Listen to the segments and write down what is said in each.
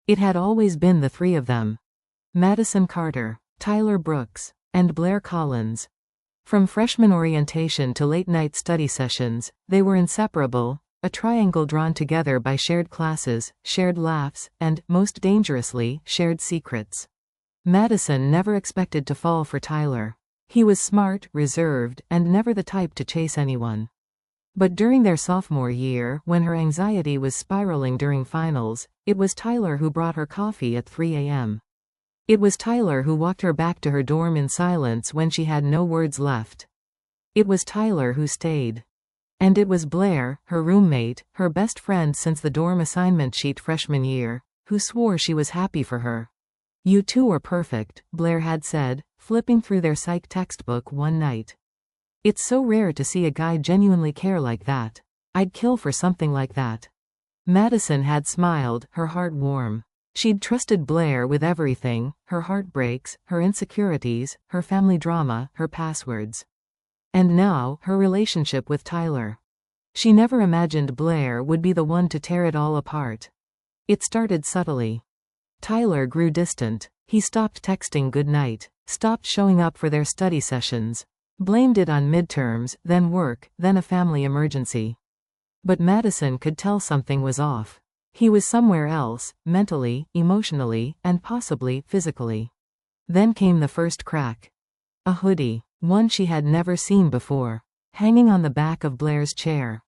It had always been the three of them. Madison Carter, Tyler Brooks, and Blair Collins. From freshman orientation to late-night study sessions, they were inseparable, a triangle drawn together by shared classes, shared laughs, and, most dangerously, shared secrets. Madison never expected to fall for Tyler. He was smart, reserved, and never the type to chase anyone. But during their sophomore year, when her anxiety was spiraling during finals, it was Tyler who brought her coffee at 3 a.m. It was Tyler who walked her back to her dorm in silence when she had no words left. It was Tyler who stayed. And it was Blair, her roommate, her best friend since the dorm assignment sheet freshman year, who swore she was happy for her. "You two are perfect," Blair had said, flipping through their psych textbook one night. "It's so rare to see a guy genuinely care like that. I'd kill for something like that." Madison had smiled, her heart warm. She'd trusted Blair with everything, her heartbreaks, her insecurities, her family drama, her passwords. And now, her relationship with Tyler. She never imagined Blair would be the one to tear it all apart. It started subtly. Tyler grew distant. He stopped texting goodnight, stopped showing up for their study sessions, blamed it on midterms, then work, then a family emergency. But Madison could tell something was off. He was somewhere else, mentally, emotionally, and possibly physically. Then came the first crack. A hoodie, one she had never seen before, hanging on the back of Blair's chair.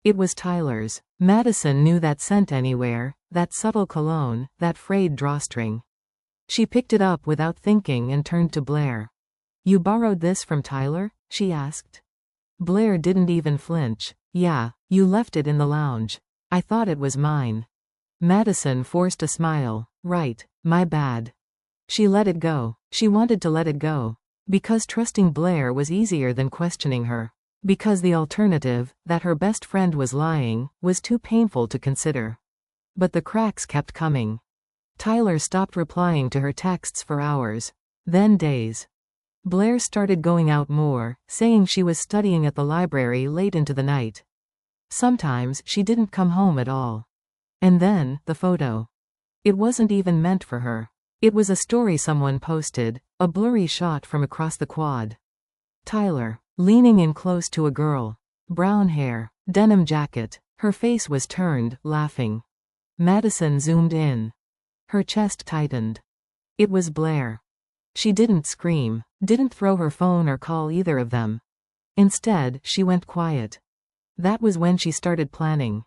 It was Tyler's. Madison knew that scent anywhere, that subtle cologne, that frayed drawstring. She picked it up without thinking and turned to Blair. "You borrowed this from Tyler?" she asked. Blair didn't even flinch. "Yeah, you left it in the lounge. I thought it was mine." Madison forced a smile. "Right, my bad." She let it go. She wanted to let it go. Because trusting Blair was easier than questioning her. Because the alternative, that her best friend was lying, was too painful to consider. But the cracks kept coming. Tyler stopped replying to her texts for hours. Then days. Blair started going out more, saying she was studying at the library late into the night. Sometimes she didn't come home at all. And then, the photo. It wasn't even meant for her. It was a story someone posted, a blurry shot from across the quad. Tyler, leaning in close to a girl. Brown hair, denim jacket. Her face was turned, laughing. Madison zoomed in. Her chest tightened. It was Blair. She didn't scream, didn't throw her phone or call either of them. Instead, she went quiet. That was when she started planning.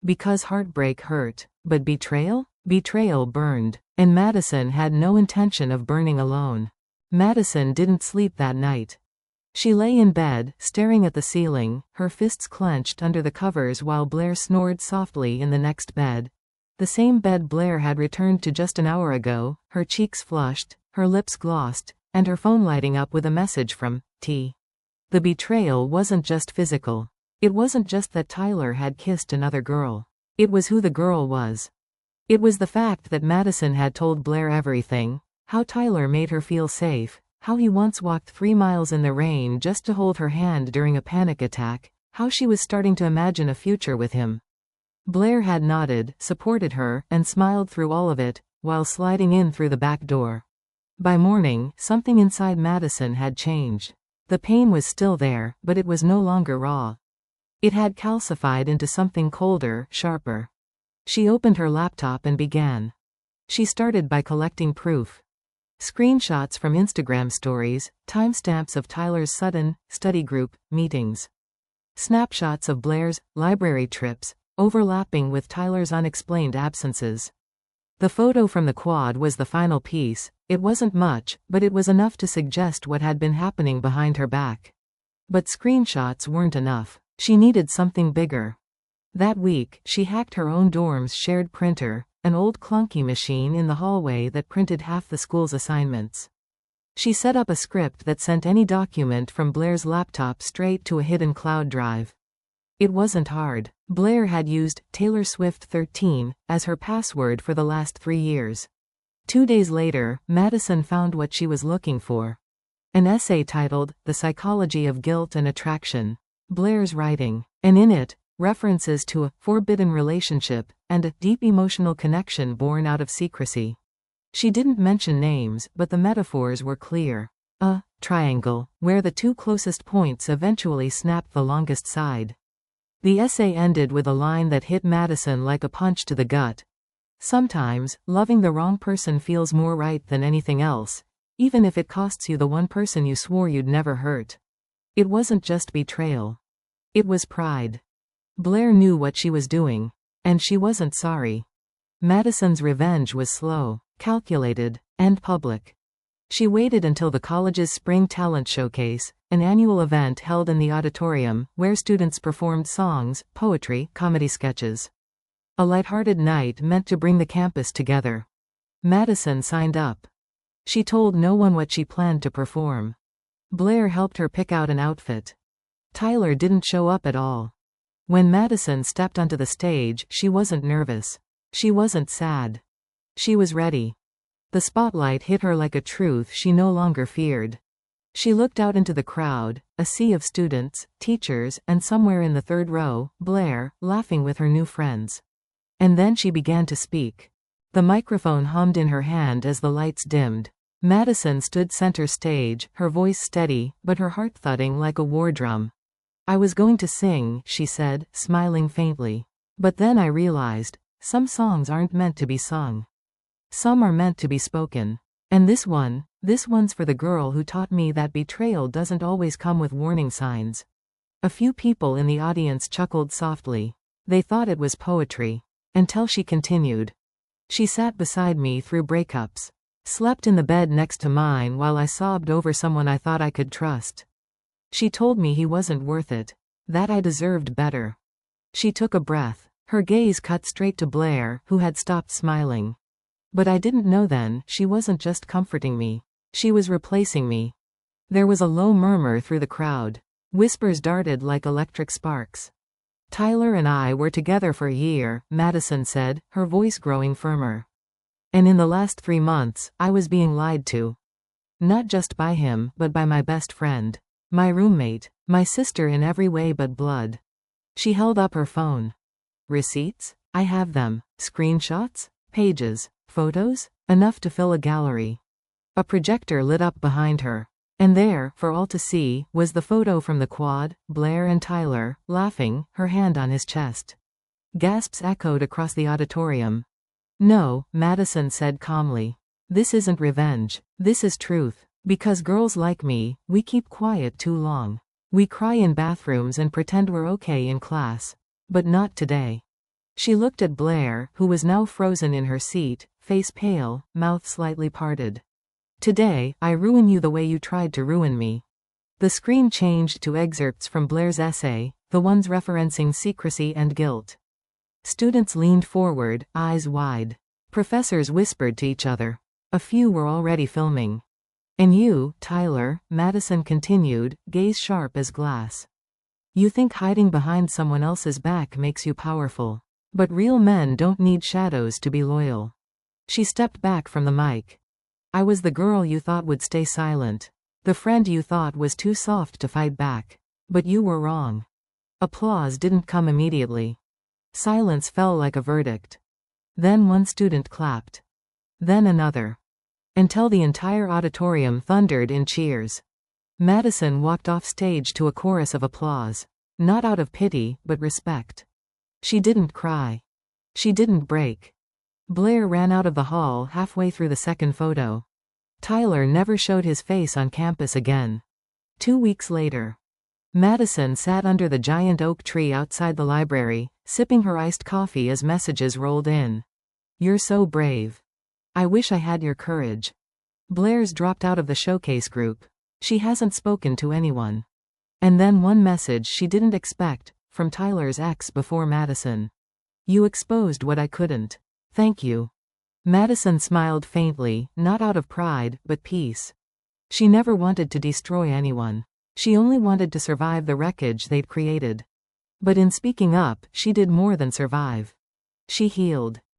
Because heartbreak hurt, but betrayal? Betrayal burned, and Madison had no intention of burning alone. Madison didn't sleep that night. She lay in bed, staring at the ceiling, her fists clenched under the covers while Blair snored softly in the next bed. The same bed Blair had returned to just an hour ago, her cheeks flushed, her lips glossed, and her phone lighting up with a message from T. The betrayal wasn't just physical. It wasn't just that Tyler had kissed another girl. It was who the girl was. It was the fact that Madison had told Blair everything, how Tyler made her feel safe, how he once walked 3 miles in the rain just to hold her hand during a panic attack, how she was starting to imagine a future with him. Blair had nodded, supported her, and smiled through all of it, while sliding in through the back door. By morning, something inside Madison had changed. The pain was still there, but it was no longer raw. It had calcified into something colder, sharper. She opened her laptop and began. She started by collecting proof. Screenshots from Instagram stories, timestamps of Tyler's sudden, study group, meetings. Snapshots of Blair's, library trips, overlapping with Tyler's unexplained absences. The photo from the quad was the final piece. It wasn't much, but it was enough to suggest what had been happening behind her back. But screenshots weren't enough. She needed something bigger. That week, she hacked her own dorm's shared printer, an old clunky machine in the hallway that printed half the school's assignments. She set up a script that sent any document from Blair's laptop straight to a hidden cloud drive. It wasn't hard. Blair had used Taylor Swift 13 as her password for the last 3 years. 2 days later, Madison found what she was looking for. An essay titled, "The Psychology of Guilt and Attraction." Blair's writing. And in it, references to a forbidden relationship, and a deep emotional connection born out of secrecy. She didn't mention names, but the metaphors were clear. A triangle, where the two closest points eventually snapped the longest side. The essay ended with a line that hit Madison like a punch to the gut. Sometimes, loving the wrong person feels more right than anything else, even if it costs you the one person you swore you'd never hurt. It wasn't just betrayal. It was pride. Blair knew what she was doing, and she wasn't sorry. Madison's revenge was slow, calculated, and public. She waited until the college's Spring Talent Showcase, an annual event held in the auditorium, where students performed songs, poetry, comedy sketches. A lighthearted night meant to bring the campus together. Madison signed up. She told no one what she planned to perform. Blair helped her pick out an outfit. Tyler didn't show up at all. When Madison stepped onto the stage, she wasn't nervous. She wasn't sad. She was ready. The spotlight hit her like a truth she no longer feared. She looked out into the crowd, a sea of students, teachers, and somewhere in the third row, Blair, laughing with her new friends. And then she began to speak. The microphone hummed in her hand as the lights dimmed. Madison stood center stage, her voice steady, but her heart thudding like a war drum. "I was going to sing," she said, smiling faintly. "But then I realized, some songs aren't meant to be sung. Some are meant to be spoken. And this one's for the girl who taught me that betrayal doesn't always come with warning signs." A few people in the audience chuckled softly. They thought it was poetry. Until she continued. "She sat beside me through breakups. Slept in the bed next to mine while I sobbed over someone I thought I could trust. She told me he wasn't worth it. That I deserved better." She took a breath. Her gaze cut straight to Blair, who had stopped smiling. "But I didn't know then, she wasn't just comforting me. She was replacing me." There was a low murmur through the crowd. Whispers darted like electric sparks. "Tyler and I were together for a year," Madison said, her voice growing firmer. "And in the last 3 months, I was being lied to. Not just by him, but by my best friend. My roommate. My sister in every way but blood." She held up her phone. "Receipts? I have them. Screenshots? Pages. Photos? Enough to fill a gallery." A projector lit up behind her. And there, for all to see, was the photo from the quad, Blair and Tyler, laughing, her hand on his chest. Gasps echoed across the auditorium. "No," Madison said calmly. "This isn't revenge. This is truth. Because girls like me, we keep quiet too long. We cry in bathrooms and pretend we're okay in class. But not today." She looked at Blair, who was now frozen in her seat, face pale, mouth slightly parted. "Today, I ruin you the way you tried to ruin me." The screen changed to excerpts from Blair's essay, the ones referencing secrecy and guilt. Students leaned forward, eyes wide. Professors whispered to each other. A few were already filming. "And you, Tyler," Madison continued, gaze sharp as glass. "You think hiding behind someone else's back makes you powerful. But real men don't need shadows to be loyal." She stepped back from the mic. "I was the girl you thought would stay silent. The friend you thought was too soft to fight back. But you were wrong." Applause didn't come immediately. Silence fell like a verdict. Then one student clapped. Then another. Until the entire auditorium thundered in cheers. Madison walked off stage to a chorus of applause. Not out of pity, but respect. She didn't cry. She didn't break. Blair ran out of the hall halfway through the second photo. Tyler never showed his face on campus again. 2 weeks later. Madison sat under the giant oak tree outside the library, sipping her iced coffee as messages rolled in. "You're so brave. I wish I had your courage." Blair's dropped out of the showcase group. She hasn't spoken to anyone. And then one message she didn't expect, from Tyler's ex before Madison. "You exposed what I couldn't. Thank you." Madison smiled faintly, not out of pride, but peace. She never wanted to destroy anyone. She only wanted to survive the wreckage they'd created. But in speaking up, she did more than survive. She healed.